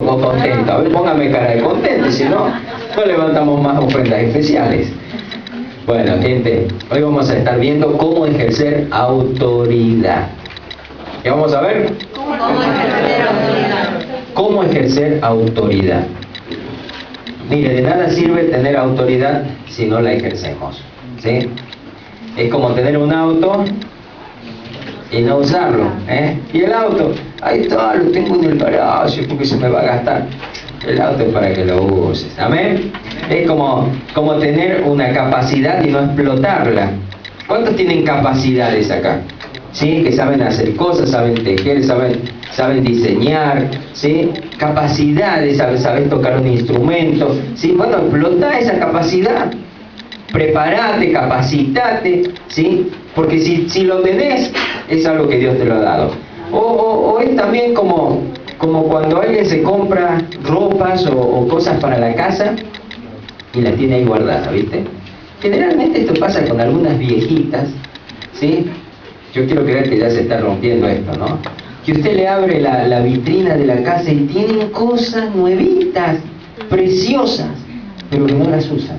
o contento? A ver, póngame cara de contento, si no, no levantamos más ofrendas especiales. Bueno, gente, hoy vamos a estar viendo cómo ejercer autoridad. ¿Qué vamos a ver? ¿Cómo ejercer autoridad? Mire, de nada sirve tener autoridad si no la ejercemos, ¿sí? Es como tener un auto y no usarlo, ¿eh? Y el auto, ahí está, lo tengo en el garaje porque se me va a gastar. El auto es para que lo uses, ¿amén? Es como tener una capacidad y no explotarla. ¿Cuántos tienen capacidades acá? ¿Sí? Que saben hacer cosas, saben tejer, saben diseñar, ¿sí? Capacidades, sabes tocar un instrumento, ¿sí? Bueno, explota esa capacidad. Prepárate, capacitate, ¿sí? Porque si lo tenés, es algo que Dios te lo ha dado. O es también como cuando alguien se compra ropas o cosas para la casa y las tiene ahí guardadas, ¿viste? Generalmente esto pasa con algunas viejitas, ¿sí? Yo quiero creer que ya se está rompiendo esto, ¿no? Que usted le abre la vitrina de la casa y tienen cosas nuevitas, preciosas, pero que no las usan.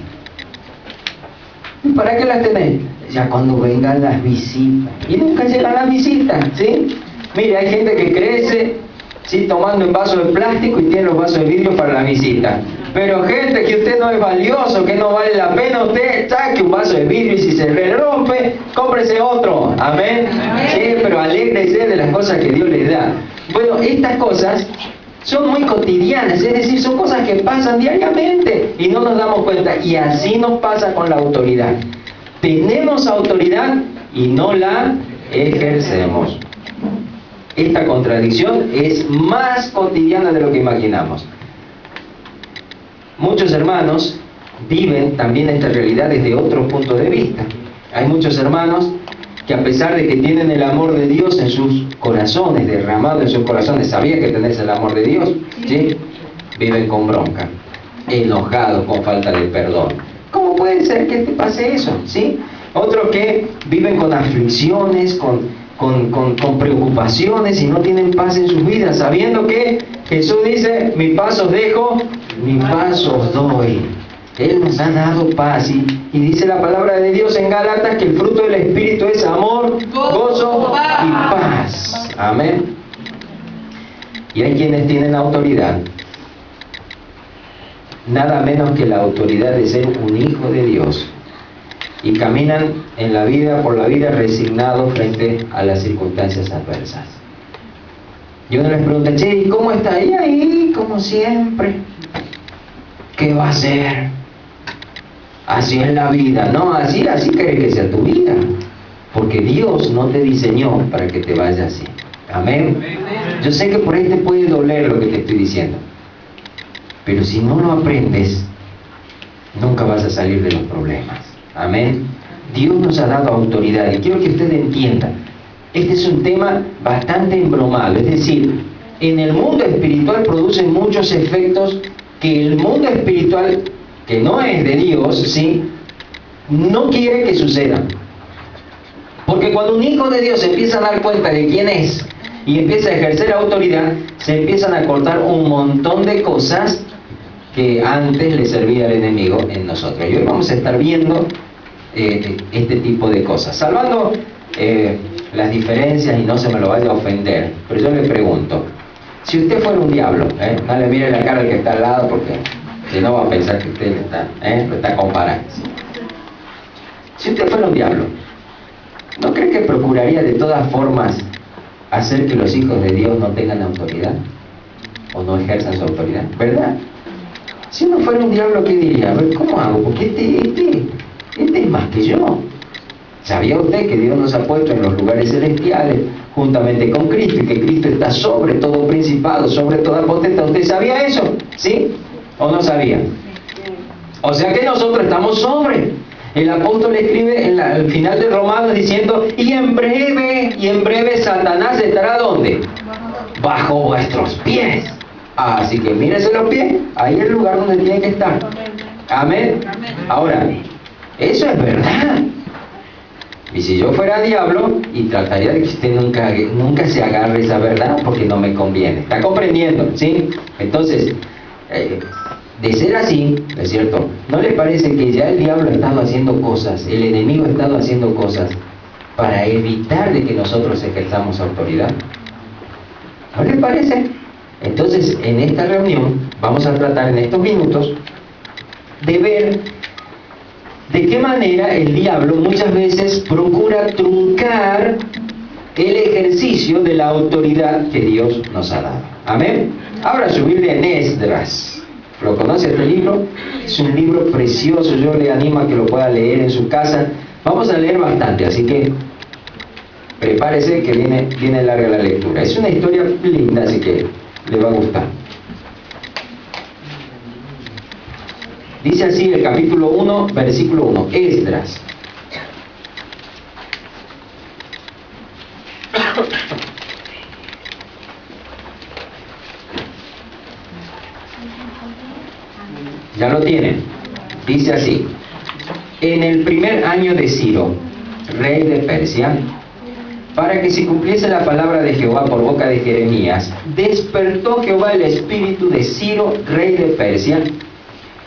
¿Y para qué las tenés? Ya cuando vengan las visitas. Y nunca llegan las visitas, ¿sí? Mire, hay gente que crece, ¿sí? Tomando en vasos de plástico y tiene los vasos de vidrio para la visita. Pero gente, que usted no es valioso, que no vale la pena, usted saque un vaso de vidrio y si se le rompe, cómprese otro. Amén. Sí, pero alégrese de las cosas que Dios les da. Bueno, estas cosas son muy cotidianas, es decir, son cosas que pasan diariamente y no nos damos cuenta. Y así nos pasa con la autoridad. Tenemos autoridad y no la ejercemos. Esta contradicción es más cotidiana de lo que imaginamos. Muchos hermanos viven también esta realidad desde otro punto de vista. Hay muchos hermanos que a pesar de que tienen el amor de Dios en sus corazones, derramado en sus corazones, ¿sabía que tenés el amor de Dios? ¿Sí? Viven con bronca, enojados, con falta de perdón. ¿Cómo puede ser que te pase eso? ¿Sí? Otros que viven con aflicciones, con preocupaciones y no tienen paz en sus vidas, sabiendo que Jesús dice, mi paz os dejo, mi paz os doy. Él nos ha dado paz y dice la palabra de Dios en Gálatas que el fruto del Espíritu es amor, gozo y paz. Amén. Y hay quienes tienen autoridad, nada menos que la autoridad de ser un hijo de Dios, y caminan en la vida, por la vida, resignados frente a las circunstancias adversas. Y uno les pregunta, che, ¿y cómo está? Y ahí, como siempre. ¿Qué va a hacer? Así es la vida. No, así quiere que sea tu vida. Porque Dios no te diseñó para que te vaya así. Amén. Yo sé que por ahí te puede doler lo que te estoy diciendo. Pero si no lo aprendes, nunca vas a salir de los problemas. Amén. Dios nos ha dado autoridad y quiero que usted entienda, este es un tema bastante embromado, es decir, en el mundo espiritual producen muchos efectos que el mundo espiritual, que no es de Dios, ¿sí?, no quiere que sucedan. Porque cuando un hijo de Dios empieza a dar cuenta de quién es y empieza a ejercer autoridad, se empiezan a cortar un montón de cosas que antes le servía al enemigo en nosotros. Y hoy vamos a estar viendo este tipo de cosas, salvando las diferencias y no se me lo vaya a ofender, pero yo le pregunto, si usted fuera un diablo, no le mire la cara al que está al lado porque si no va a pensar que usted lo está comparando. Si usted fuera un diablo, ¿no cree que procuraría de todas formas hacer que los hijos de Dios no tengan autoridad? ¿O no ejerzan su autoridad? ¿Verdad? Si uno fuera un diablo, ¿qué diría? A ver, ¿cómo hago? Porque este es más que yo. ¿Sabía usted que Dios nos ha puesto en los lugares celestiales juntamente con Cristo y que Cristo está sobre todo principado, sobre toda potestad? ¿Usted sabía eso? ¿Sí? ¿O no sabía? O sea que nosotros estamos sobre. El apóstol escribe al final de Romanos diciendo, y en breve Satanás estará ¿dónde? Bajo vuestros pies. Así que mírese los pies, ahí es el lugar donde tiene que estar. Amén. Ahora, eso es verdad. Y si yo fuera diablo, y trataría de que usted nunca se agarre esa verdad porque no me conviene. ¿Está comprendiendo? ¿Sí? Entonces, de ser así, ¿no es cierto? ¿No le parece que ya el diablo ha estado haciendo cosas, el enemigo ha estado haciendo cosas para evitar de que nosotros ejerzamos autoridad? ¿No le parece? Entonces, en esta reunión, vamos a tratar en estos minutos de ver de qué manera el diablo muchas veces procura truncar el ejercicio de la autoridad que Dios nos ha dado. Amén. Abra su Biblia en Esdras. ¿Lo conoce este libro? Es un libro precioso, yo le animo a que lo pueda leer en su casa. Vamos a leer bastante, así que prepárese que viene larga la lectura. Es una historia linda, así que le va a gustar. Dice así el capítulo 1, versículo 1, Esdras. ¿Ya lo tienen? Dice así: en el primer año de Ciro, rey de Persia, para que se cumpliese la palabra de Jehová por boca de Jeremías, despertó Jehová el espíritu de Ciro, rey de Persia,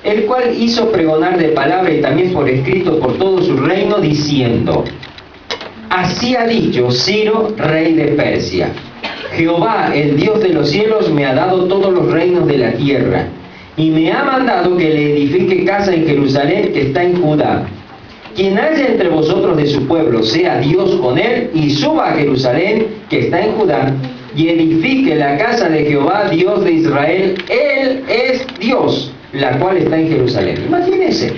el cual hizo pregonar de palabra y también por escrito por todo su reino, diciendo: así ha dicho Ciro, rey de Persia: Jehová, el Dios de los cielos, me ha dado todos los reinos de la tierra, y me ha mandado que le edifique casa en Jerusalén, que está en Judá. Quien haya entre vosotros de su pueblo, sea Dios con él, y suba a Jerusalén, que está en Judá, y edifique la casa de Jehová, Dios de Israel. Él es Dios, la cual está en Jerusalén. Imagínense,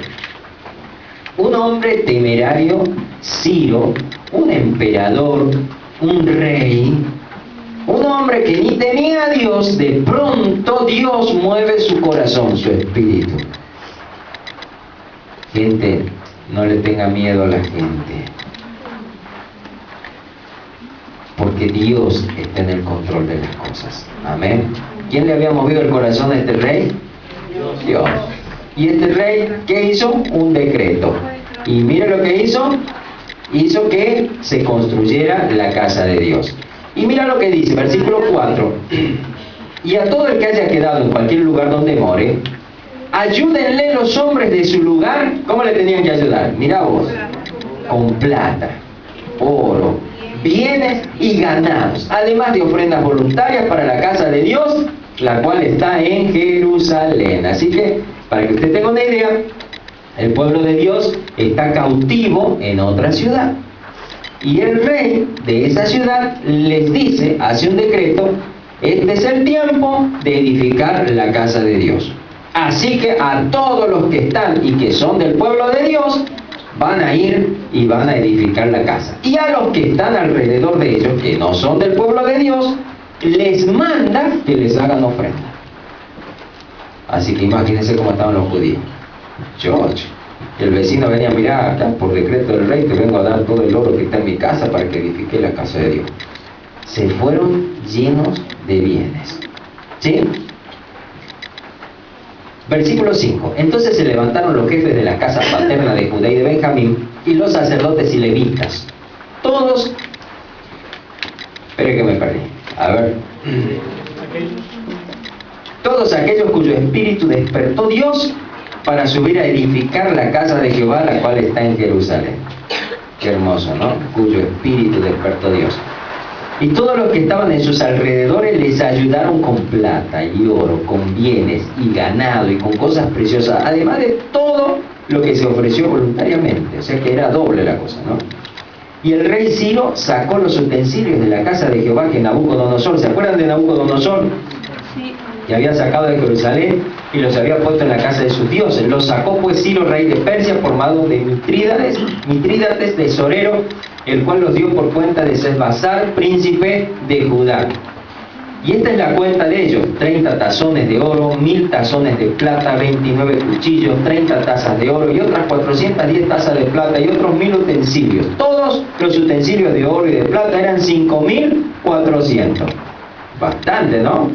un hombre temerario, Ciro, un emperador, un rey, un hombre que ni tenía a Dios, de pronto Dios mueve su corazón, su espíritu. Gente, no le tenga miedo a la gente, porque Dios está en el control de las cosas. Amén. ¿Quién le había movido el corazón a este rey? Dios. Y este rey, ¿qué hizo? Un decreto. Y mire lo que hizo. Hizo que se construyera la casa de Dios. Y mira lo que dice, versículo 4. Y a todo el que haya quedado en cualquier lugar donde more, ayúdenle los hombres de su lugar. ¿Cómo le tenían que ayudar? Mira vos, con plata, oro, bienes y ganados, además de ofrendas voluntarias para la casa de Dios, la cual está en Jerusalén. Así que, para que usted tenga una idea, el pueblo de Dios está cautivo en otra ciudad. Y el rey de esa ciudad les dice, hace un decreto: este es el tiempo de edificar la casa de Dios. Así que a todos los que están y que son del pueblo de Dios, van a ir y van a edificar la casa. Y a los que están alrededor de ellos, que no son del pueblo de Dios, les manda que les hagan ofrenda. Así que imagínense cómo estaban los judíos. El vecino venía: mirá, acá por decreto del rey te vengo a dar todo el oro que está en mi casa para que edifique la casa de Dios. Se fueron llenos de bienes. ¿Sí? Versículo 5. Entonces se levantaron los jefes de la casa paterna de Judá y de Benjamín, y los sacerdotes y levitas. Todos... Espere que me perdí. A ver. Todos aquellos cuyo espíritu despertó Dios para subir a edificar la casa de Jehová, la cual está en Jerusalén. Qué hermoso, ¿no? Cuyo espíritu despertó Dios. Y todos los que estaban en sus alrededores les ayudaron con plata y oro, con bienes y ganado y con cosas preciosas, además de todo lo que se ofreció voluntariamente. O sea que era doble la cosa, ¿no? Y el rey Ciro sacó los utensilios de la casa de Jehová que Nabucodonosor, ¿se acuerdan de Nabucodonosor? Sí. Que había sacado de Jerusalén y los había puesto en la casa de sus dioses. Los sacó pues Ciro, rey de Persia, formado de Mitrídates, tesorero, el cual los dio por cuenta de Sesbazar, príncipe de Judá. Y esta es la cuenta de ellos: 30 tazones de oro, 1000 tazones de plata, 29 cuchillos, 30 tazas de oro y otras 410 tazas de plata y otros 1000 utensilios. Todos los utensilios de oro y de plata eran 5400. Bastante, ¿no?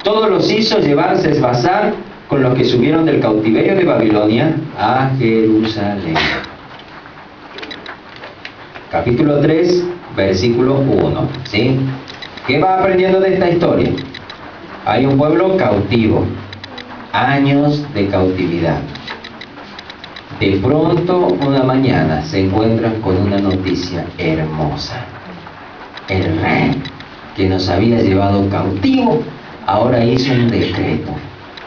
Todos los hizo llevar Sesbazar con los que subieron del cautiverio de Babilonia a Jerusalén. capítulo 3, versículo 1. ¿Sí? ¿Qué va aprendiendo de esta historia? Hay un pueblo cautivo, años de cautividad. De pronto, una mañana, se encuentran con una noticia hermosa. El rey que nos había llevado cautivo, ahora hizo un decreto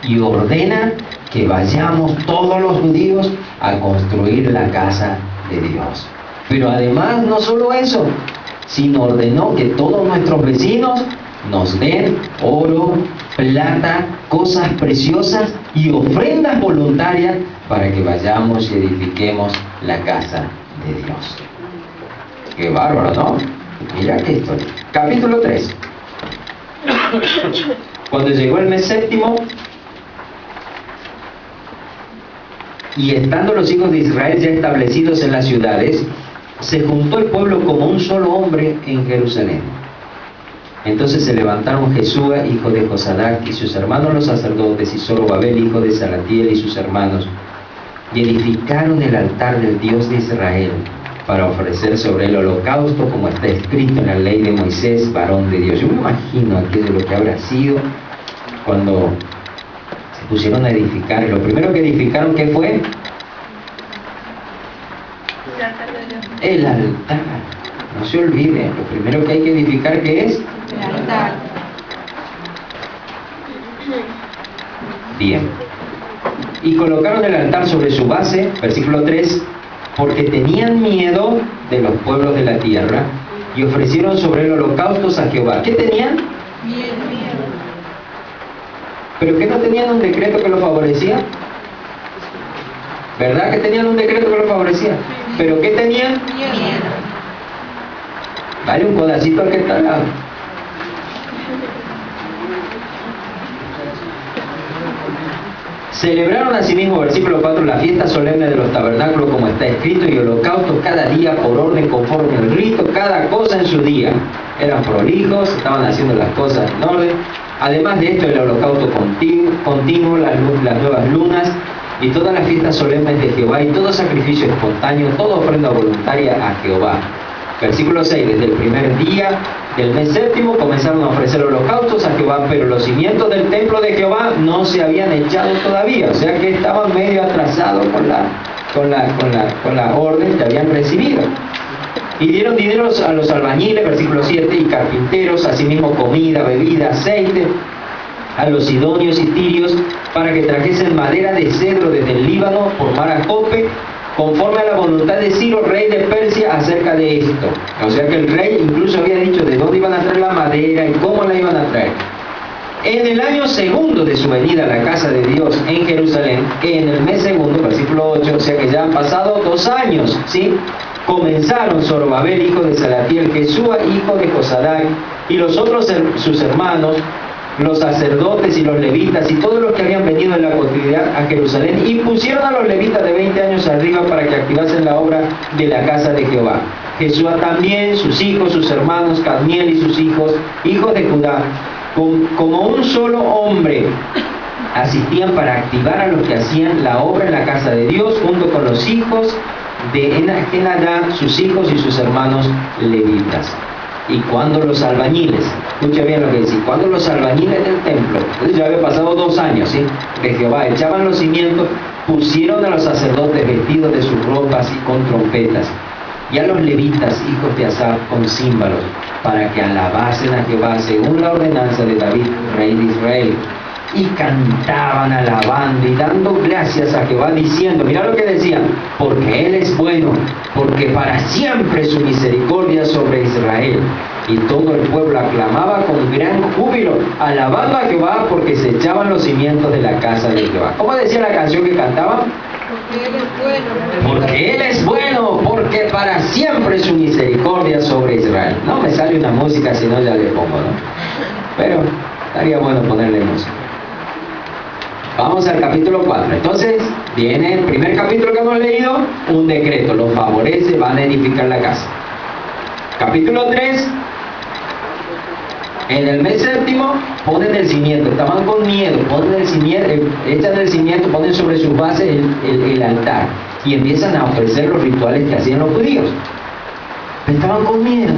y ordena que vayamos todos los judíos a construir la casa de Dios. Pero además, no solo eso, sino ordenó que todos nuestros vecinos nos den oro, plata, cosas preciosas y ofrendas voluntarias para que vayamos y edifiquemos la casa de Dios. Qué bárbaro, ¿no? Mira qué historia. Capítulo 3. Cuando llegó el mes séptimo, y estando los hijos de Israel ya establecidos en las ciudades, se juntó el pueblo como un solo hombre en Jerusalén. Entonces se levantaron Jesúa, hijo de Josadac, y sus hermanos los sacerdotes, y Zorobabel, hijo de Salatiel, y sus hermanos, y edificaron el altar del Dios de Israel, para ofrecer sobre el holocausto, como está escrito en la ley de Moisés, varón de Dios. Yo me imagino aquello lo que habrá sido cuando se pusieron a edificar. Lo primero que edificaron, ¿qué fue? El altar. No se olvide, lo primero que hay que edificar, ¿qué es? El altar. Bien. Y colocaron el altar sobre su base, versículo 3, porque tenían miedo de los pueblos de la tierra, y ofrecieron sobre él holocaustos a Jehová. ¿Qué tenían? Miedo. ¿Pero qué no tenían un decreto que los favorecía? ¿Verdad que tenían un decreto que los favorecía? ¿Pero qué tenían? Miedo. Dale un codacito al que está al lado. Celebraron asimismo, versículo 4, la fiesta solemne de los tabernáculos, como está escrito, y holocaustos cada día por orden conforme al rito, cada cosa en su día. Eran prolijos, estaban haciendo las cosas en orden. Además de esto, el holocausto continuo, las nuevas lunas, y todas las fiestas solemnes de Jehová, y todo sacrificio espontáneo, toda ofrenda voluntaria a Jehová. Versículo 6, desde el primer día del mes séptimo comenzaron a ofrecer holocaustos a Jehová, pero los cimientos del templo de Jehová no se habían echado todavía, o sea que estaban medio atrasados con la orden que habían recibido. Y dieron dinero a los albañiles, versículo 7, y carpinteros, asimismo comida, bebida, aceite, a los sidonios y tirios, para que trajesen madera de cedro desde el Líbano por mar a Jope, conforme a la voluntad de Ciro, rey de Persia, acerca de esto. O sea que el rey incluso había dicho de dónde iban a traer la madera y cómo la iban a traer. En el año segundo de su venida a la casa de Dios en Jerusalén, en el mes segundo, versículo 8, o sea que ya han pasado 2 años, ¿sí? Comenzaron Zorobabel, hijo de Salatiel, Jesúa, hijo de Josadac, y los otros sus hermanos, los sacerdotes y los levitas y todos los que habían venido en la cotidianidad a Jerusalén, y pusieron a los levitas de 20 años arriba para que activasen la obra de la casa de Jehová. Jesúa también, sus hijos, sus hermanos, Cadmiel y sus hijos, hijos de Judá, como un solo hombre, asistían para activar a los que hacían la obra en la casa de Dios, junto con los hijos de Henadad, sus hijos y sus hermanos levitas. Y cuando los albañiles, escucha bien lo que dice, cuando los albañiles del templo, entonces ya había pasado 2 años, ¿sí?, de Jehová, echaban los cimientos, pusieron a los sacerdotes vestidos de sus ropas y con trompetas, y a los levitas, hijos de Asaf, con címbalos, para que alabasen a Jehová según la ordenanza de David, rey de Israel. Y cantaban alabando y dando gracias a Jehová, diciendo, mira lo que decían, porque Él es bueno, porque para siempre su misericordia sobre Israel. Y todo el pueblo aclamaba con gran júbilo, alabando a Jehová, porque se echaban los cimientos de la casa de Jehová. ¿Cómo decía la canción que cantaban? Porque Él es bueno. Porque Él es bueno, porque para siempre su misericordia sobre Israel. No me sale una música, si no ya le pongo, ¿no? Pero estaría bueno ponerle música. Vamos al capítulo 4. Entonces, viene el primer capítulo que hemos leído, un decreto, los favorece, van a edificar la casa. Capítulo 3, en el mes séptimo, ponen el cimiento, estaban con miedo, ponen el cimiento, echan el cimiento, ponen sobre sus bases el altar, y empiezan a ofrecer los rituales que hacían los judíos. estaban con miedo.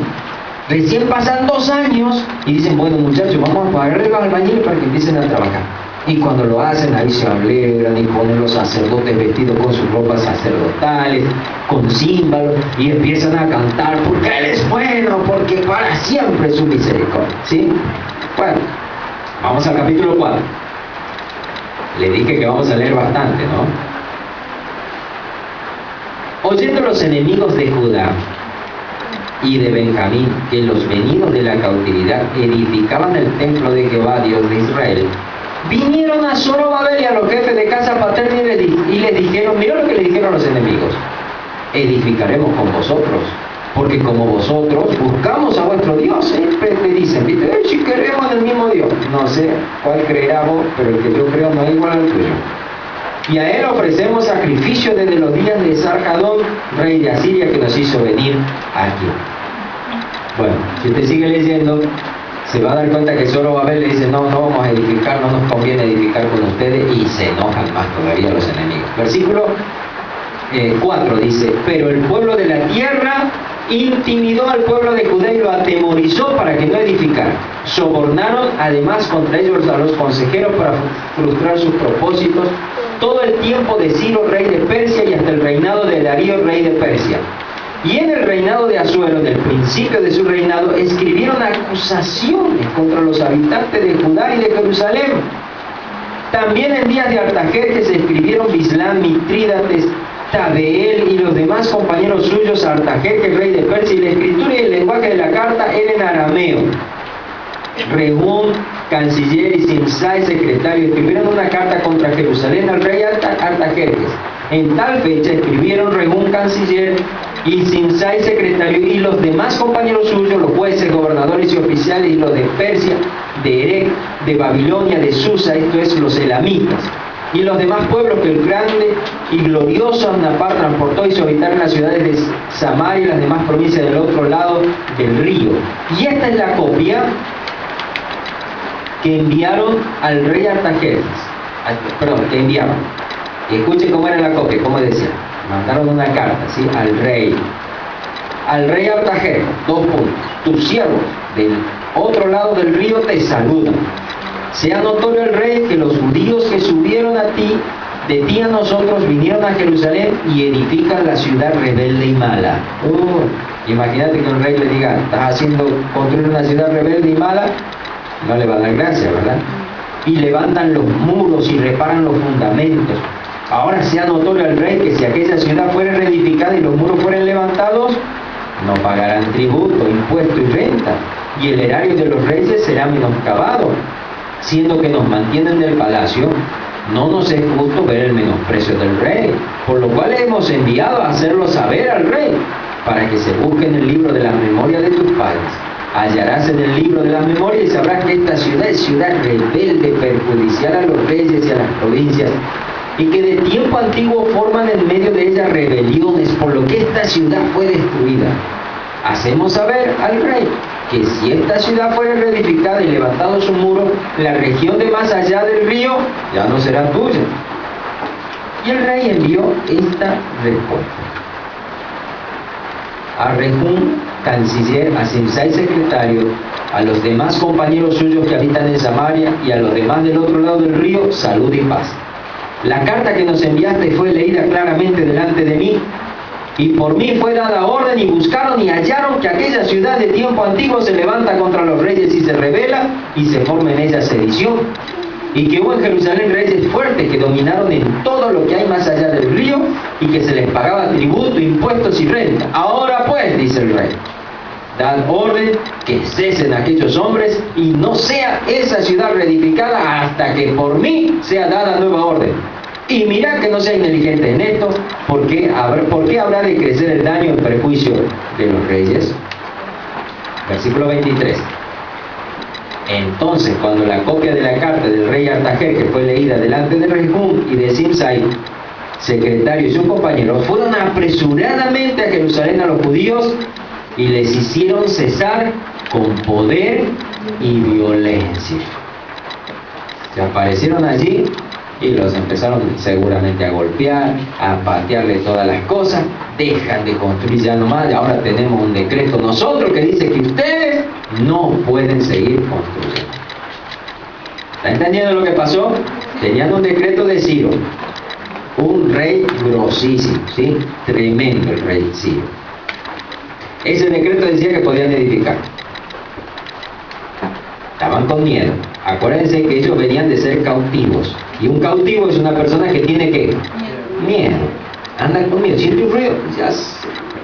Recién pasan 2 años y dicen, bueno muchachos, vamos a pagarle a los albañiles para que empiecen a trabajar. Y cuando lo hacen, ahí se alegran y ponen los sacerdotes vestidos con sus ropas sacerdotales, con címbalos, y empiezan a cantar, porque Él es bueno, porque para siempre es su misericordia. ¿Sí? Bueno, vamos al capítulo 4. Le dije que vamos a leer bastante, ¿no? Oyendo los enemigos de Judá y de Benjamín que los venidos de la cautividad edificaban el templo de Jehová, Dios de Israel, vinieron a Zorobabel y a los jefes de casa paterna y les dijeron, mirá lo que le dijeron los enemigos: edificaremos con vosotros, porque como vosotros buscamos a vuestro Dios. Siempre te dicen, ¿viste? Si creemos en el mismo Dios. No sé cuál creerá vos, pero el que yo creo no es igual al tuyo. Y a Él ofrecemos sacrificio desde los días de Sarjadón, rey de Asiria, que nos hizo venir aquí. Bueno, si usted sigue leyendo, se va a dar cuenta que Zorobabel le dice, no vamos a edificar, no nos conviene edificar con ustedes, y se enojan más todavía los enemigos. Versículo 4 dice, pero el pueblo de la tierra intimidó al pueblo de Judá y lo atemorizó para que no edificara. Sobornaron además contra ellos a los consejeros para frustrar sus propósitos todo el tiempo de Ciro, rey de Persia, y hasta el reinado de Darío, rey de Persia. Y en el reinado de Asuero, del principio de su reinado, escribieron acusaciones contra los habitantes de Judá y de Jerusalén. También en días de Artajerjes se escribieron Bislán, Mitrídates, Tabeel y los demás compañeros suyos a Artajerjes, rey de Persia, y la escritura y el lenguaje de la carta era en arameo. Rehum, canciller, y Simsai, secretario, escribieron una carta contra Jerusalén al rey Artajerjes. En tal fecha escribieron Rehum, canciller, y Simsai, secretario, y los demás compañeros suyos, los jueces, gobernadores y oficiales, y los de Persia, de Erech, de Babilonia, de Susa, esto es, los elamitas, y los demás pueblos que el grande y glorioso Amnapar transportó, y se habitaron en las ciudades de Samaria y las demás provincias del otro lado del río. Y esta es la copia que enviaron al rey Artajerjes. Que enviaron. Y escuchen cómo era la copia, cómo decía. Mandaron una carta, ¿sí? Al rey Artajerjes, 2 puntos. Tus siervos del otro lado del río te saludan. Sea notorio el rey que los judíos que subieron de ti a nosotros, vinieron a Jerusalén y edifican la ciudad rebelde y mala. Imagínate que un rey le diga, estás haciendo construir una ciudad rebelde y mala, no le va a dar gracia, ¿verdad? Y levantan los muros y reparan los fundamentos. Ahora sea notorio al rey que si aquella ciudad fuera reedificada y los muros fueran levantados, no pagarán tributo, impuesto y renta, y el erario de los reyes será menoscabado. Siendo que nos mantienen del palacio, no nos es justo ver el menosprecio del rey, por lo cual hemos enviado a hacerlo saber al rey, para que se busque en el libro de la memoria de tus padres. Hallarás en el libro de la memoria y sabrás que esta ciudad es ciudad rebelde, perjudicial a los reyes y a las provincias, y que de tiempo antiguo forman en medio de ella rebeliones, por lo que esta ciudad fue destruida. Hacemos saber al rey que si esta ciudad fuera reedificada y levantado su muro, la región de más allá del río ya no será tuya. Y el rey envió esta respuesta a Rehum, canciller, a Simsai, secretario, a los demás compañeros suyos que habitan en Samaria y a los demás del otro lado del río, salud y paz. La carta que nos enviaste fue leída claramente delante de mí, y por mí fue dada orden, y buscaron y hallaron que aquella ciudad de tiempo antiguo se levanta contra los reyes y se rebela, y se forma en ella sedición, y que hubo en Jerusalén reyes fuertes que dominaron en todo lo que hay más allá del río, y que se les pagaba tributo, impuestos y renta. Ahora pues, dice el rey, dad orden que cesen aquellos hombres, y no sea esa ciudad reedificada hasta que por mí sea dada nueva orden. Y mirad que no sea inteligente en esto, ¿por qué habrá de crecer el daño en perjuicio de los reyes? Versículo 23. Entonces, cuando la copia de la carta del rey Artajerjes fue leída delante de Rehum y de Simsai, secretario y sus compañeros, fueron apresuradamente a Jerusalén a los judíos y les hicieron cesar con poder y violencia. Se aparecieron allí y los empezaron seguramente a golpear, a patearle todas las cosas. Dejan de construir ya nomás, y ahora tenemos un decreto nosotros que dice que ustedes no pueden seguir construyendo. ¿Está entendiendo lo que pasó? Tenían un decreto de Ciro, un rey grosísimo, ¿sí? Tremendo el rey Ciro. Ese decreto decía que podían edificar. Estaban con miedo. Acuérdense que ellos venían de ser cautivos. Y un cautivo es una persona que tiene ¿qué? Miedo. Anda con miedo. Siente un ruido, ya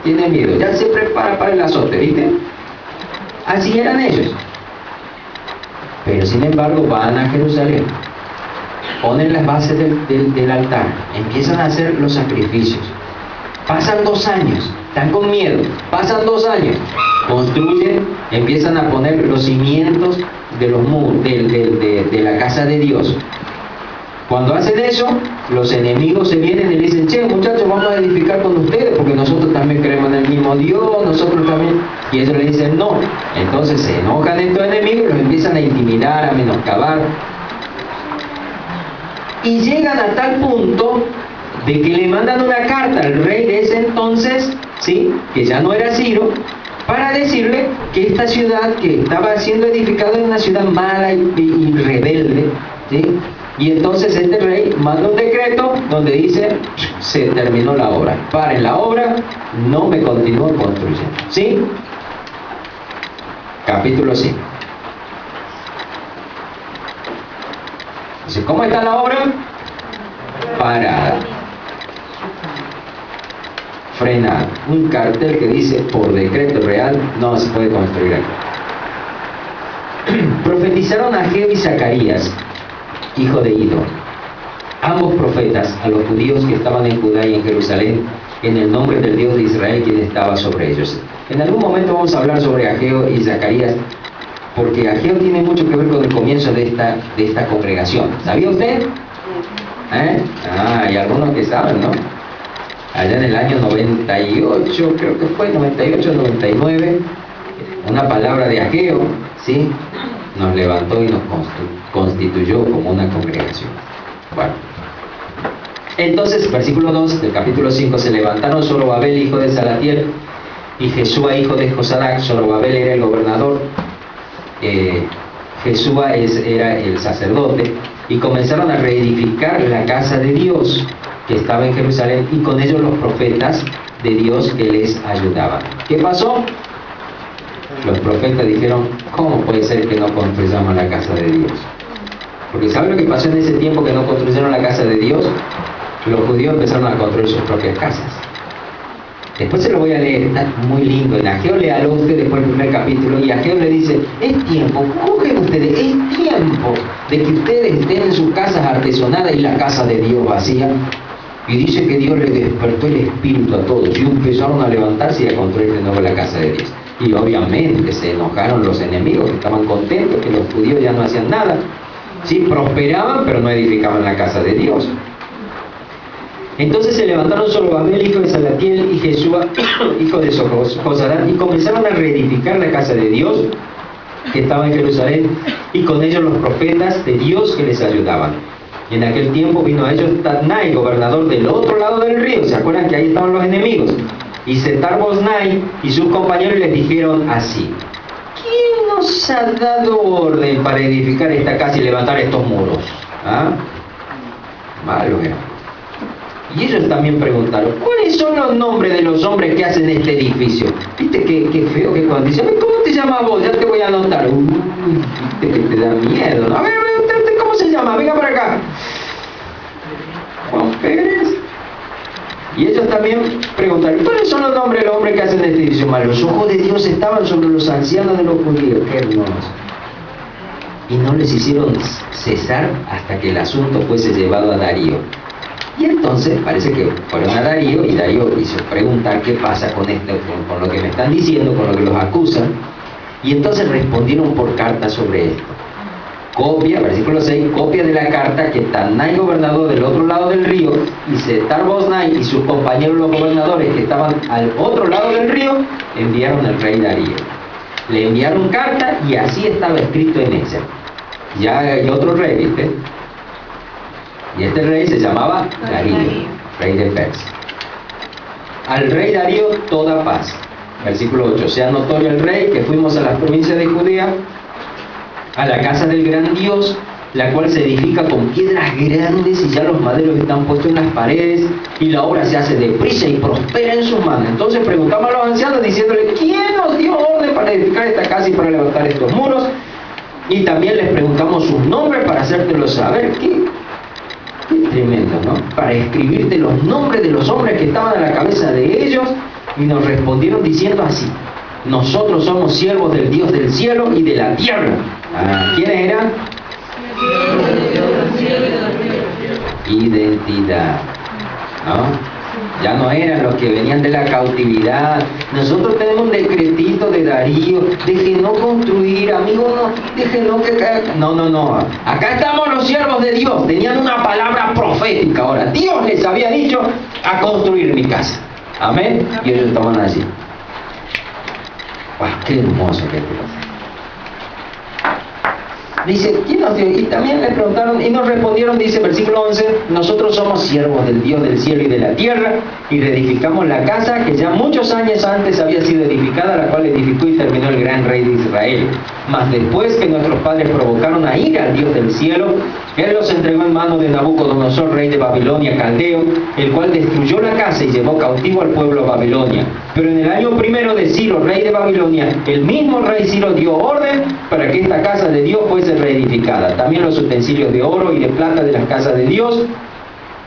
tiene miedo. Ya se prepara para el azote, ¿viste? Así eran ellos. Pero sin embargo van a Jerusalén. Ponen las bases del altar. Empiezan a hacer los sacrificios. Pasan 2 años. Están con miedo. Pasan 2 años. Construyen, empiezan a poner los cimientos de los muros, de la casa de Dios. Cuando hacen eso, los enemigos se vienen y le dicen: che, muchachos, vamos a edificar con ustedes porque nosotros también creemos en el mismo Dios, nosotros también. Y ellos le dicen no. Entonces se enojan estos enemigos y los empiezan a intimidar, a menoscabar. Y llegan a tal punto de que le mandan una carta al rey de ese entonces, ¿sí?, que ya no era Ciro, para decirle que esta ciudad que estaba siendo edificada era una ciudad mala y rebelde, ¿sí? Y entonces este rey manda un decreto donde dice: se terminó la obra, paren la obra, no me continúen construyendo, ¿sí? Capítulo 5. Entonces, ¿cómo está la obra? Parada, frenada. Un cartel que dice: por decreto real no se puede construir aquí. Profetizaron Ageo y Zacarías, hijo de Ido, ambos profetas, a los judíos que estaban en Judá y en Jerusalén, en el nombre del Dios de Israel, quien estaba sobre ellos. En algún momento vamos a hablar sobre Ageo y Zacarías, porque Ageo tiene mucho que ver con el comienzo de esta congregación. ¿Sabía usted? Hay algunos que saben, ¿no? Allá en el año 98, creo que fue 98, 99, una palabra de Ageo, ¿sí?, nos levantó y nos constituyó como una congregación. Bueno, entonces, versículo 2 del capítulo 5: se levantaron Zorobabel, hijo de Salatiel, y Jesúa, hijo de Josadac. Zorobabel era el gobernador, Jesúa era el sacerdote, y comenzaron a reedificar la casa de Dios que estaba en Jerusalén, y con ellos los profetas de Dios que les ayudaban. ¿Qué pasó? Los profetas dijeron: ¿cómo puede ser que no construyamos la casa de Dios? Porque ¿saben lo que pasó en ese tiempo que no construyeron la casa de Dios? Los judíos empezaron a construir sus propias casas. Después se lo voy a leer, está muy lindo. En Ageo léalo usted después del primer capítulo, y Ageo le dice: es tiempo, juzguen ustedes, es tiempo de que ustedes estén en sus casas artesonadas y la casa de Dios vacía. Y dice que Dios le despertó el espíritu a todos y empezaron a levantarse y a construir de nuevo la casa de Dios. Y obviamente se enojaron los enemigos, que estaban contentos que los judíos ya no hacían nada. Sí, prosperaban, pero no edificaban la casa de Dios. Entonces se levantaron Zorobabel, hijo de Salatiel, y Jesúa, hijo de Josadac, y comenzaron a reedificar la casa de Dios que estaba en Jerusalén, y con ellos los profetas de Dios que les ayudaban. Y en aquel tiempo vino a ellos Tatnai, gobernador del otro lado del río. ¿Se acuerdan que ahí estaban los enemigos? Y Setar-Boznai y sus compañeros les dijeron así: ¿quién nos ha dado orden para edificar esta casa y levantar estos muros? Malo era. Y ellos también preguntaron: ¿cuáles son los nombres de los hombres que hacen este edificio? Viste qué feo que cuando dicen: ¿cómo te llamas vos? Ya te voy a anotar. Viste que te da miedo, ¿no? A ver, ¿usted cómo se llama? Venga para acá. Juan Pérez. Y ellos también preguntaron: ¿cuáles son los nombres de los hombres que hacen este edificio? Mas los ojos de Dios estaban sobre los ancianos de los judíos. Qué hermoso. Y no les hicieron cesar hasta que el asunto fuese llevado a Darío. Y entonces parece que fueron a Darío, y Darío hizo preguntar: ¿qué pasa con esto, con lo que me están diciendo, con lo que los acusan? Y entonces respondieron por carta sobre esto. Copia, versículo 6, copia de la carta que Tatnai, gobernador del otro lado del río, y Setar-Boznai y sus compañeros los gobernadores que estaban al otro lado del río, enviaron al rey Darío. Le enviaron carta, y así estaba escrito en ella. Ya hay otro rey, ¿viste? Y este rey se llamaba Darío, rey de Persia. Al rey Darío toda paz. Versículo 8. Sea notorio el rey que fuimos a las provincias de Judea, a la casa del gran Dios, la cual se edifica con piedras grandes y ya los maderos están puestos en las paredes y la obra se hace deprisa y prospera en sus manos. Entonces preguntamos a los ancianos diciéndole, ¿quién nos dio orden para edificar esta casa y para levantar estos muros? Y también les preguntamos sus nombres para hacértelo saber. Qué tremendo, ¿no? Para escribirte los nombres de los hombres que estaban a la cabeza de ellos, y nos respondieron diciendo así: nosotros somos siervos del Dios del cielo y de la tierra. ¿Quiénes eran? Identidad, ¿no? Ya no eran los que venían de la cautividad. Nosotros tenemos un decretito de Darío, déjenos construir, amigo, no, déjenos que caiga. No. Acá estamos los siervos de Dios. Tenían una palabra profética. Ahora, Dios les había dicho a construir mi casa. Amén. Y ellos estaban así. ¡Wow! ¡Qué hermoso que es! Dice, ¿quién nos dio? Y también le preguntaron, y nos respondieron, dice versículo 11, nosotros somos siervos del Dios del cielo y de la tierra, y reedificamos la casa que ya muchos años antes había sido edificada, la cual edificó y terminó el gran rey de Israel. Mas después que nuestros padres provocaron a ira al Dios del cielo, Él los entregó en manos de Nabucodonosor, rey de Babilonia, caldeo, el cual destruyó la casa y llevó cautivo al pueblo a Babilonia. Pero en el año primero de Ciro, rey de Babilonia, el mismo rey Ciro dio orden para que esta casa de Dios fuese reedificada. También los utensilios de oro y de plata de las casas de Dios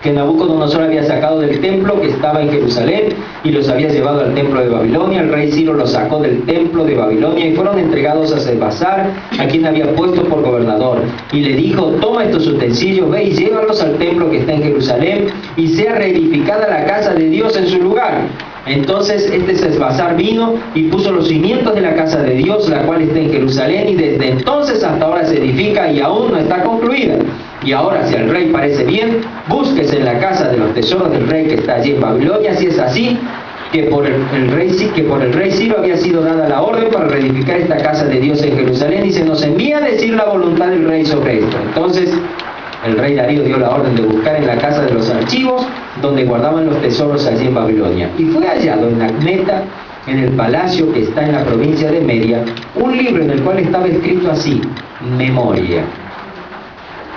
que Nabucodonosor había sacado del templo que estaba en Jerusalén y los había llevado al templo de Babilonia. El rey Ciro los sacó del templo de Babilonia y fueron entregados a Sesbazar, a quien había puesto por gobernador. Y le dijo, toma estos utensilios, ve y llévalos al templo que está en Jerusalén y sea reedificada la casa de Dios en su lugar. Entonces este Sesbazar vino y puso los cimientos de la casa de Dios, la cual está en Jerusalén, y desde entonces hasta ahora se edifica y aún no está concluida. Y ahora, si al rey parece bien, búsquese en la casa de los tesoros del rey que está allí en Babilonia, si es así, que por el rey Ciro había sido dada la orden para reedificar esta casa de Dios en Jerusalén, y se nos envía a decir la voluntad del rey sobre esto. Entonces el rey Darío dio la orden de buscar en la casa de los archivos, donde guardaban los tesoros allí en Babilonia. Y fue hallado en Acmeta, en el palacio que está en la provincia de Media, un libro en el cual estaba escrito así: Memoria.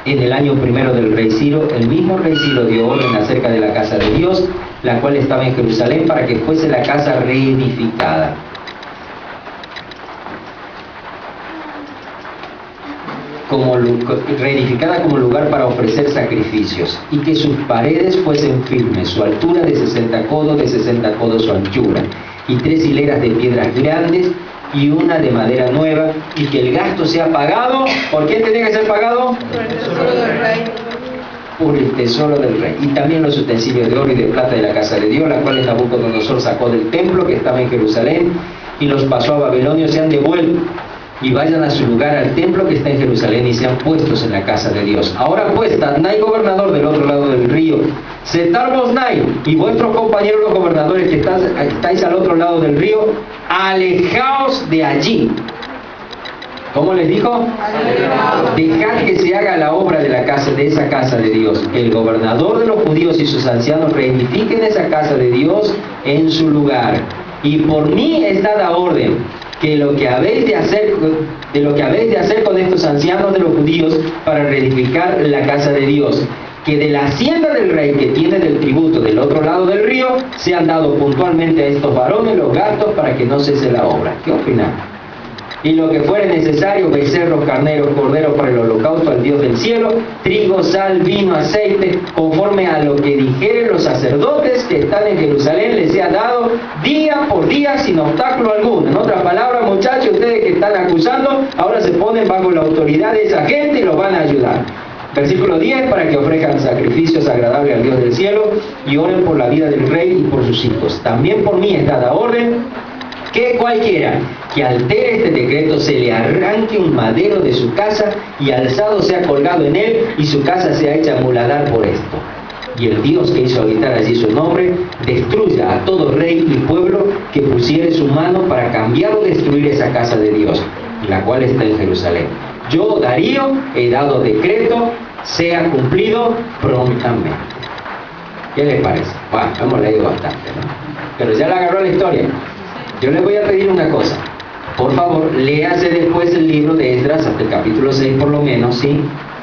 En el año primero del rey Ciro, el mismo rey Ciro dio orden acerca de la casa de Dios, la cual estaba en Jerusalén, para que fuese la casa reedificada. Reedificada como lugar para ofrecer sacrificios, y que sus paredes fuesen firmes, su altura de 60 codos su anchura, y 3 hileras de piedras grandes y una de madera nueva, y que el gasto sea pagado. ¿Por quién tenía que ser pagado? Por el tesoro del rey. Por el tesoro del rey. Y también los utensilios de oro y de plata de la casa de Dios, la cual Nabucodonosor sacó del templo que estaba en Jerusalén y los pasó a Babilonia, sean devueltos y vayan a su lugar al templo que está en Jerusalén y sean puestos en la casa de Dios. Ahora pues, Tadnai, gobernador del otro lado del río, Setar-Boznai y vuestros compañeros los gobernadores que estáis al otro lado del río, alejaos de allí. ¿Cómo les dijo? Dejad que se haga la obra de esa casa de Dios. El gobernador de los judíos y sus ancianos reedifiquen esa casa de Dios en su lugar. Y por mí es dada orden que lo que habéis de hacer con estos ancianos de los judíos para reedificar la casa de Dios, que de la hacienda del rey que tiene del tributo del otro lado del río, sean dados puntualmente a estos varones los gastos para que no cese la obra. ¿Qué opinan? Y lo que fuere necesario, becerros, carneros, corderos para el holocausto al Dios del cielo, trigo, sal, vino, aceite, conforme a lo que dijeren los sacerdotes que están en Jerusalén, les sea dado día por día sin obstáculo alguno. En otras palabras, muchachos, ustedes que están acusando, ahora se ponen bajo la autoridad de esa gente y los van a ayudar. Versículo 10, para que ofrezcan sacrificios agradables al Dios del cielo y oren por la vida del rey y por sus hijos. También por mí es dada orden que cualquiera que altere este decreto se le arranque un madero de su casa y alzado sea colgado en él y su casa sea hecha muladar por esto. Y el Dios que hizo habitar allí su nombre destruya a todo rey y pueblo que pusiere su mano para cambiar o destruir esa casa de Dios, la cual está en Jerusalén. Yo, Darío, he dado decreto sea cumplido prontamente. ¿Qué les parece? Bueno, hemos leído bastante, ¿no? Pero ya le agarró la historia. Yo les voy a pedir una cosa. Por favor, léase después el libro de Esdras, hasta el capítulo 6 por lo menos, ¿sí?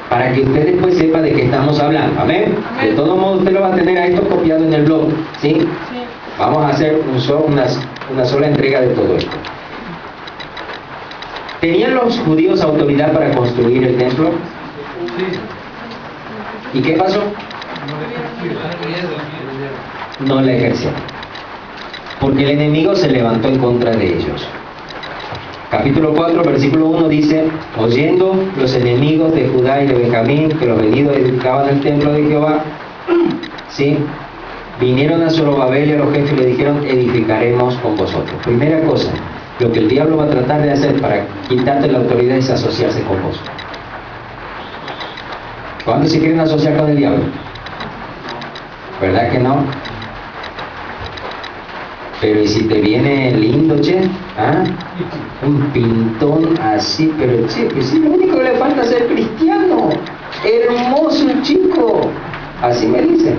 Para que usted después sepa de qué estamos hablando. ¿Amén? De todos modos, usted lo va a tener a esto copiado en el blog, ¿sí? Vamos a hacer una sola entrega de todo esto. ¿Tenían los judíos autoridad para construir el templo? ¿Y qué pasó? No la ejercieron. Porque el enemigo se levantó en contra de ellos. Capítulo 4, versículo 1 dice: oyendo los enemigos de Judá y de Benjamín que los venidos edificaban el templo de Jehová, ¿sí?, vinieron a Zorobabel y a los jefes y le dijeron: edificaremos con vosotros. Primera cosa, lo que el diablo va a tratar de hacer para quitarte la autoridad es asociarse con vos. ¿Cuándo se quieren asociar con el diablo? ¿Verdad que no? Pero ¿y si te viene lindo, che? ¿Ah? Un pintón así, pero che, pues sí, lo único que le falta es ser cristiano. Hermoso chico. Así me dicen.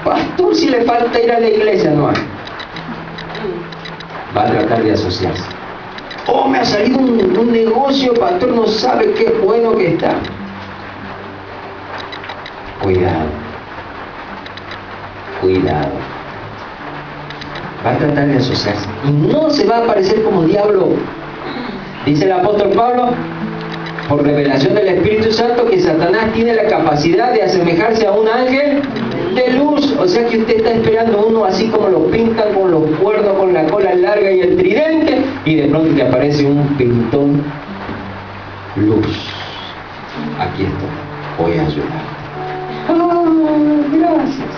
Pastor, si le falta ir a la iglesia, no hay. Va a tratar de asociarse. Oh, me ha salido un negocio, pastor, no sabe qué bueno que está. Cuidado. Cuidado. Va a tratar de asociarse. Y no se va a aparecer como diablo. Dice el apóstol Pablo, por revelación del Espíritu Santo, que Satanás tiene la capacidad de asemejarse a un ángel de luz. O sea que usted está esperando uno así como lo pintan, con los cuernos, con la cola larga y el tridente, y de pronto te aparece un pintón luz. Aquí estoy, voy a ayudar. Gracias.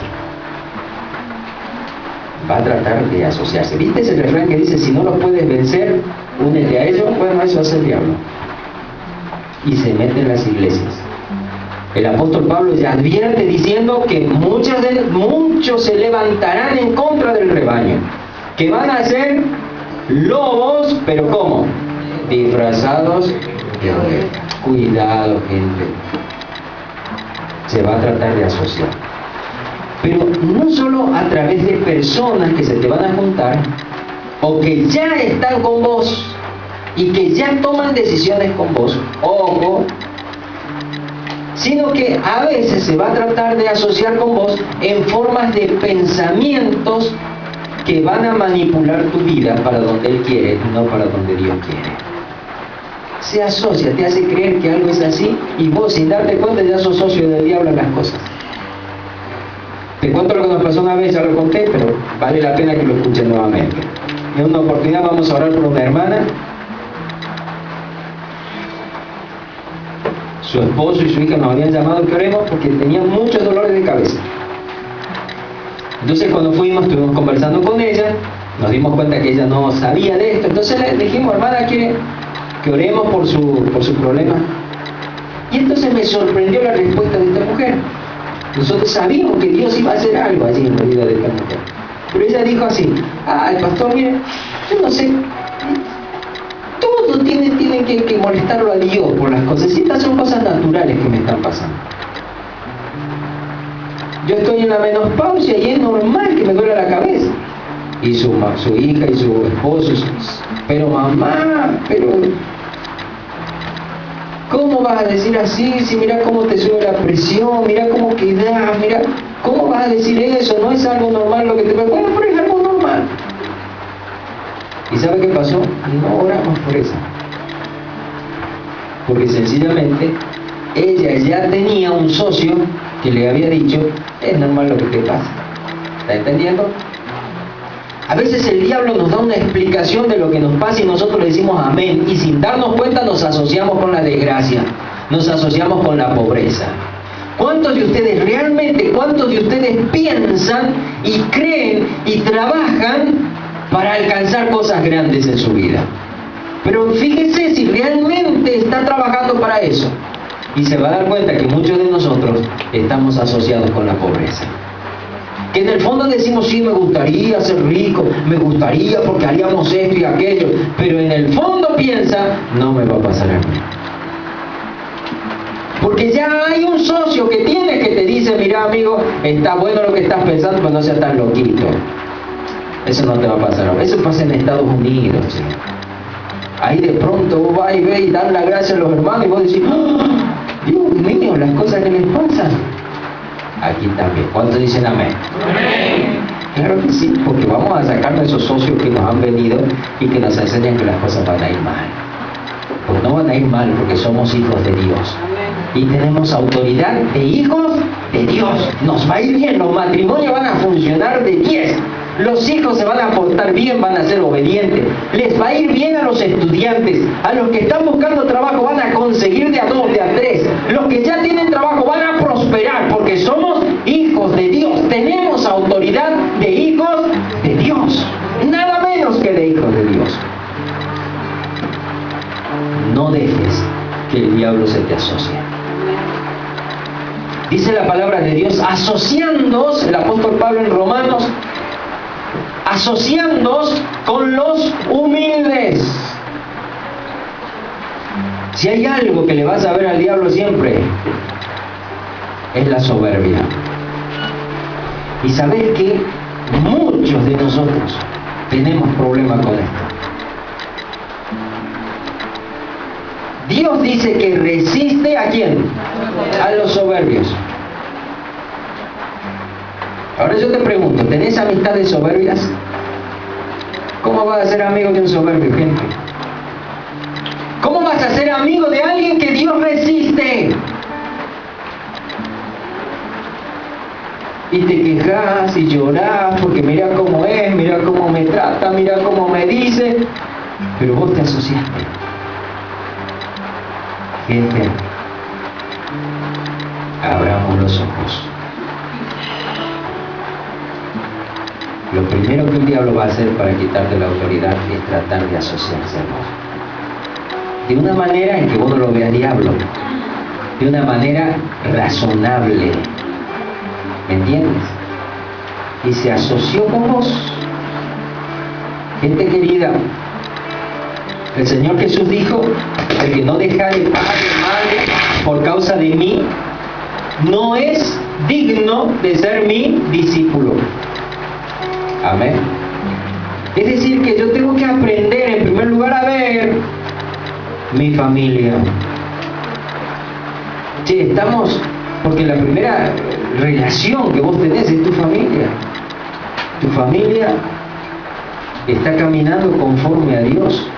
Va a tratar de asociarse. ¿Viste ese refrán que dice: si no los puedes vencer, únete a ellos? Bueno, eso hace el diablo. Y se mete en las iglesias. El apóstol Pablo ya advierte diciendo que muchos se levantarán en contra del rebaño, que van a ser lobos, pero ¿cómo? Disfrazados de ovejas. Cuidado, gente. Se va a tratar de asociar. Pero no solo a través de personas que se te van a juntar, o que ya están con vos, y que ya toman decisiones con vos, ojo, sino que a veces se va a tratar de asociar con vos en formas de pensamientos que van a manipular tu vida para donde Él quiere y no para donde Dios quiere. Se asocia, te hace creer que algo es así y vos, sin darte cuenta, ya sos socio del diablo en las cosas. Te cuento lo que nos pasó una vez, ya lo conté, pero vale la pena que lo escuchen nuevamente. En una oportunidad vamos a orar por una hermana. Su esposo y su hija nos habían llamado que oremos porque tenían muchos dolores de cabeza. Entonces cuando fuimos, estuvimos conversando con ella, nos dimos cuenta que ella no sabía de esto. Entonces le dijimos: hermana, ¿quiere que oremos por su problema? Y entonces me sorprendió la respuesta de esta mujer. Nosotros sabíamos que Dios iba a hacer algo allí en la vida de esta mujer. Pero ella dijo así: el pastor, mire, yo no sé, todo tiene que molestarlo a Dios por las cosas. Y estas son cosas naturales que me están pasando. Yo estoy en la menopausia y es normal que me duele la cabeza. Y su hija y su esposo, pero mamá, pero ¿cómo vas a decir así? Si mira cómo te sube la presión, mira cómo quedas, mira, ¿cómo vas a decir eso? No es algo normal lo que te pasa. Bueno, pero es algo normal. ¿Y sabe qué pasó? No oramos por eso. Porque sencillamente ella ya tenía un socio que le había dicho: es normal lo que te pasa. ¿Está entendiendo? A veces el diablo nos da una explicación de lo que nos pasa y nosotros le decimos amén, y sin darnos cuenta nos asociamos con la desgracia, nos asociamos con la pobreza. ¿Cuántos de ustedes piensan y creen y trabajan para alcanzar cosas grandes en su vida? Pero fíjese si realmente está trabajando para eso, y se va a dar cuenta que muchos de nosotros estamos asociados con la pobreza. Que en el fondo decimos: sí, me gustaría ser rico, me gustaría porque haríamos esto y aquello, pero en el fondo piensa: no me va a pasar a mí. Porque ya hay un socio que tienes que te dice, mira amigo, está bueno lo que estás pensando, pero no seas tan loquito. Eso no te va a pasar. Eso pasa en Estados Unidos, ¿sí? Ahí de pronto vos vas y ves y dan la gracia a los hermanos y vos decís, ¡oh, Dios mío, las cosas que les pasan! Aquí también. ¿Cuántos dicen amén? Amén. Claro que sí, porque vamos a sacar a esos socios que nos han venido y que nos enseñan que las cosas van a ir mal. Pues no van a ir mal porque somos hijos de Dios. Y tenemos autoridad de hijos de Dios. Nos va a ir bien, los matrimonios van a funcionar de 10. Los hijos se van a portar bien, van a ser obedientes. Les va a ir bien a los estudiantes. A los que están buscando trabajo van a conseguir de a 2, de a 3. Los que ya tienen trabajo van a prosperar porque somos hijos de Dios. Tenemos autoridad de hijos de Dios. Nada menos que de hijos de Dios. No dejes que el diablo se te asocie. Dice la palabra de Dios, asociándoos, el apóstol Pablo en Romanos, asociándoos con los humildes. Si hay algo que le vas a ver al diablo siempre, es la soberbia. Y sabes que muchos de nosotros tenemos problemas con esto. Dios dice que resiste ¿a quién? A los soberbios. Ahora yo te pregunto, ¿tenés amistades soberbias? ¿Cómo vas a ser amigo de un soberbio, gente? ¿Cómo vas a ser amigo de alguien que Dios resiste? Y te quejas y llorás porque mira cómo es, mira cómo me trata, mira cómo me dice, pero vos te asociaste. Gente, abramos los ojos. Lo primero que el diablo va a hacer para quitarte la autoridad es tratar de asociarse a vos. De una manera en que vos no lo veas diablo. De una manera razonable. ¿Me entiendes? Y se asoció con vos. Gente querida, el Señor Jesús dijo, el que no dejare padre o madre por causa de mí, no es digno de ser mi discípulo. Amén. Es decir, que yo tengo que aprender en primer lugar a ver mi familia. Sí, estamos, porque la primera relación que vos tenés es tu familia. Tu familia está caminando conforme a Dios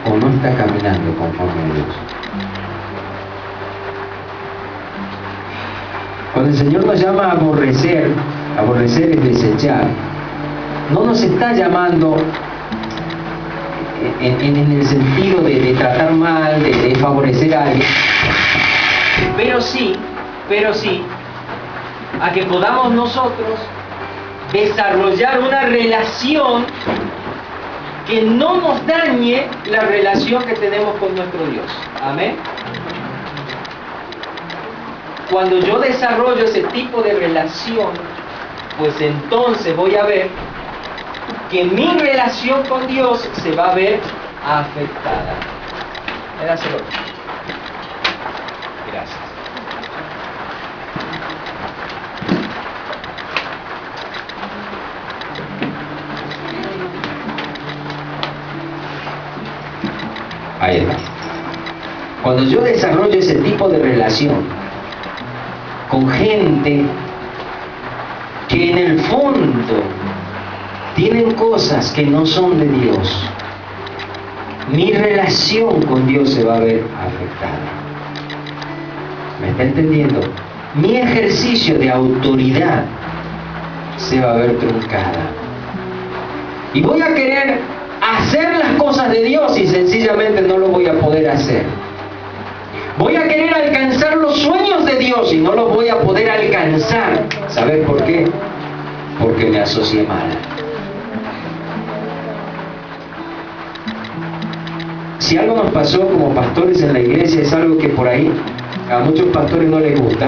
o no está caminando conforme a Dios. Cuando el Señor nos llama a aborrecer es desechar. No nos está llamando en el sentido de tratar mal, de favorecer a alguien, pero sí, a que podamos nosotros desarrollar una relación que no nos dañe la relación que tenemos con nuestro Dios. Amén. Cuando yo desarrollo ese tipo de relación, pues entonces voy a ver que mi relación con Dios se va a ver afectada. Dáselo. Gracias. Ahí está. Cuando yo desarrollo ese tipo de relación con gente que en el fondo tienen cosas que no son de Dios, mi relación con Dios se va a ver afectada. ¿Me está entendiendo? Mi ejercicio de autoridad se va a ver truncada. Y voy a querer hacer las cosas de Dios y sencillamente no lo voy a poder hacer. Voy a querer alcanzar los sueños de Dios y no los voy a poder alcanzar. ¿Sabes por qué? Porque me asocié mal. Si algo nos pasó como pastores en la iglesia, es algo que por ahí a muchos pastores no les gusta,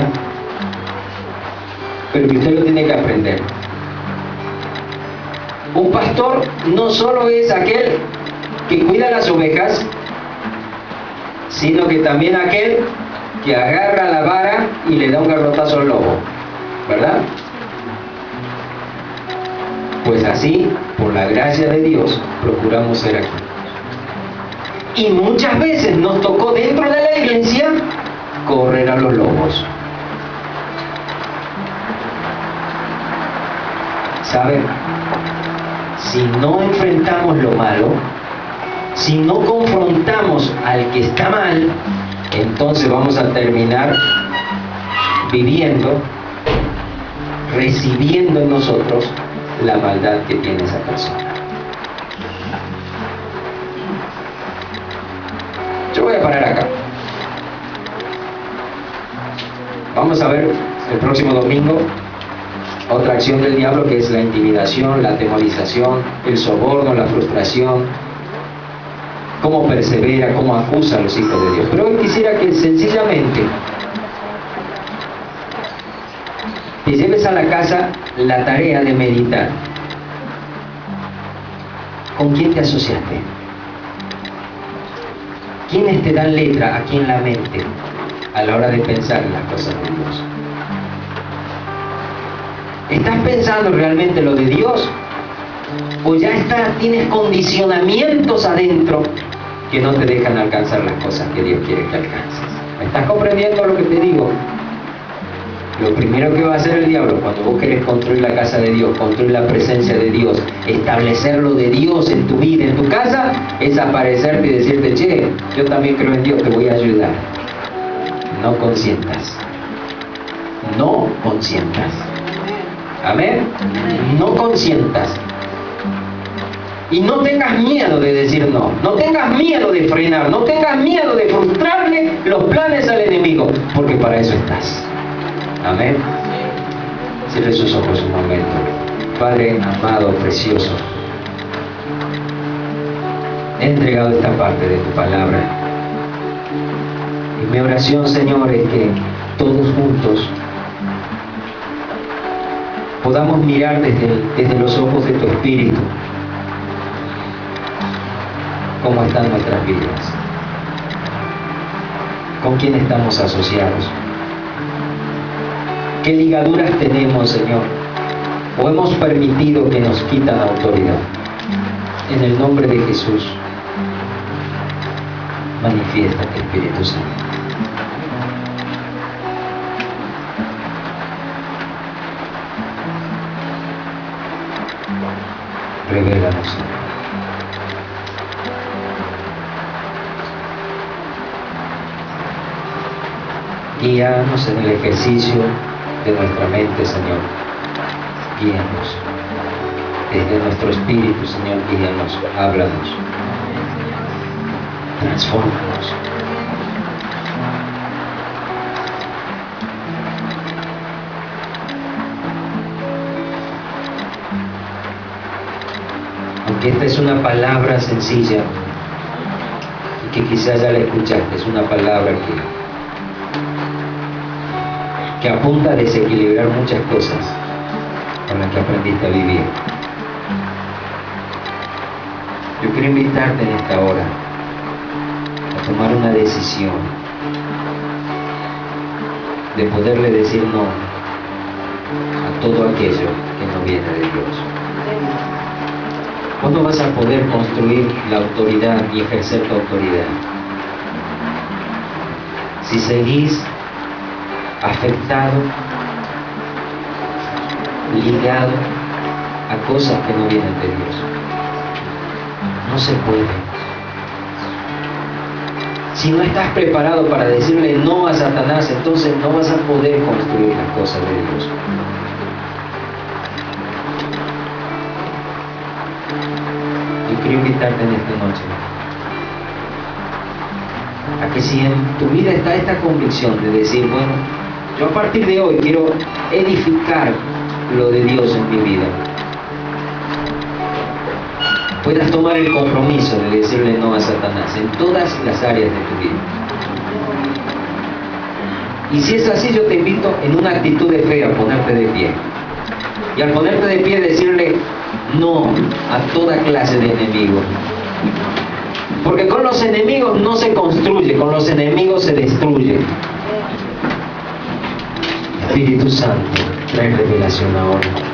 pero que usted lo tiene que aprender. Un pastor no solo es aquel que cuida las ovejas, sino que también aquel que agarra la vara y le da un garrotazo al lobo, ¿verdad? Pues así, por la gracia de Dios, procuramos ser aquí. Y muchas veces nos tocó dentro de la iglesia correr a los lobos. ¿Saben? Si no enfrentamos lo malo, si no confrontamos al que está mal, entonces vamos a terminar viviendo, recibiendo en nosotros la maldad que tiene esa persona. Yo voy a parar acá. Vamos a ver el próximo domingo otra acción del diablo, que es la intimidación, la atemorización, el soborno, la frustración, cómo persevera, cómo acusa a los hijos de Dios. Pero hoy quisiera que sencillamente te lleves a la casa la tarea de meditar. ¿Con quién te asociaste? ¿Quiénes te dan letra aquí en la mente a la hora de pensar en las cosas de Dios? ¿Estás pensando realmente lo de Dios? ¿O ya tienes condicionamientos adentro que no te dejan alcanzar las cosas que Dios quiere que alcances? ¿Me estás comprendiendo lo que te digo? Lo primero que va a hacer el diablo cuando vos querés construir la casa de Dios, construir la presencia de Dios, establecer lo de Dios en tu vida, en tu casa, es aparecerte y decirte: che, yo también creo en Dios, te voy a ayudar. No consientas. No consientas. Amén. No consientas. Y no tengas miedo de decir no. No tengas miedo de frenar. No tengas miedo de frustrarle los planes al enemigo. Porque para eso estás. Amén. Cierre sus ojos un momento. Padre amado, precioso, he entregado esta parte de tu palabra. Y mi oración, Señor, es que todos juntos podamos mirar desde los ojos de tu Espíritu cómo están nuestras vidas, con quién estamos asociados, qué ligaduras tenemos, Señor, o hemos permitido que nos quitan autoridad. En el nombre de Jesús, manifiéstate, Espíritu Santo. Revélanos, Señor. Guíanos en el ejercicio de nuestra mente, Señor. Guíanos. Desde nuestro espíritu, Señor, guíanos, háblanos. Transfórmanos. Aunque esta es una palabra sencilla y que quizás ya la escuchaste, es una palabra que apunta a desequilibrar muchas cosas con las que aprendiste a vivir. Yo quiero invitarte en esta hora a tomar una decisión de poderle decir no a todo aquello que no viene de Dios. Vos no vas a poder construir la autoridad y ejercer tu autoridad si seguís afectado, ligado a cosas que no vienen de Dios. No se puede. Si no estás preparado para decirle no a Satanás, entonces no vas a poder construir las cosas de Dios. Yo quiero invitarte en esta noche a que si en tu vida está esta convicción de decir, bueno, yo a partir de hoy quiero edificar lo de Dios en mi vida, puedas tomar el compromiso de decirle no a Satanás en todas las áreas de tu vida. Y si es así, yo te invito en una actitud de fe a ponerte de pie. Y al ponerte de pie decirle no a toda clase de enemigos. Porque con los enemigos no se construye, con los enemigos se destruye. Espíritu Santo, trae revelación ahora.